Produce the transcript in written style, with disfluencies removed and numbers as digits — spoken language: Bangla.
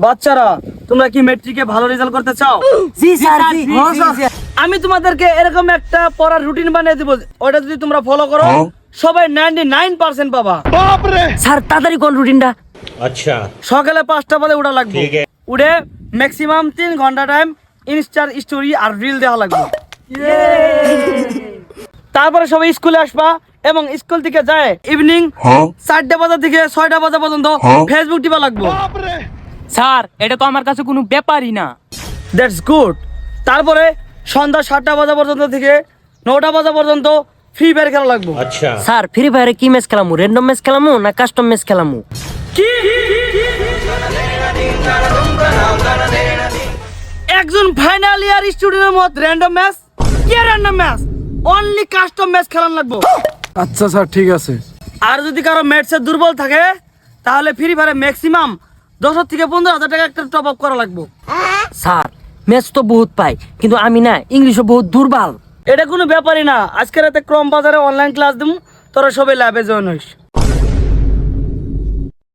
বাচ্চারা তোমরা কি মেট্রিকে ভালো রেজাল্ট করতে চাও? জি স্যার জি আমি তোমাদেরকে এরকম একটা পড়ার রুটিন বানিয়ে দিব, ওটা যদি তোমরা ফলো করো সবাই 99% পাবা। স্যার তাড়াতাড়ি কোন রুটিনটা? अच्छा সকালে 5টা বাজে উঠা লাগবে, উঠে ম্যাক্সিমাম 3 ঘন্টা টাইম ইনস্টার স্টোরি আর রিল দেওয়া লাগবে। তারপরে সবাই স্কুলে আসবা এবং স্কুল থেকে যায় ইভিনিং 4টা বাজা থেকে 6টা বাজা পর্যন্ত ফেসবুক টিপা লাগবে। স্যার এটা তো আমার কাছে কোনো ব্যাপারই না। That's good. তারপরে সন্ধ্যা 7টা বাজা পর্যন্ত থেকে 9টা বাজা পর্যন্ত ফ্রি ফায়ার খেলা লাগবে। अच्छा স্যার ফ্রি ফায়ারে কি ম্যাচ খেলামু? র্যান্ডম ম্যাচ খেলামু না কাস্টম ম্যাচ খেলামু? কি একজন ফাইনাল ইয়ার স্টুডেন্টের মত র্যান্ডম ম্যাচ? কি random match? Only custom match খেলান লাগবে। আচ্ছা স্যার ঠিক আছে। আর যদি কারো ম্যাচে দুর্বল থাকে তাহলে ফ্রি ফায়ারে ম্যাক্সিমাম 10 থেকে 15,000 টাকা একটা টপ আপ করা লাগবে। স্যার ম্যাচ তো বহুত পাই, কিন্তু আমি না ইংলিশও বহুত দুর্বল। এটা কোনো ব্যাপারই না। আজকে রাতে ক্রম বাজারে অনলাইন ক্লাস দিমু, তোরা সবাই ল্যাবে জয়েন হইস।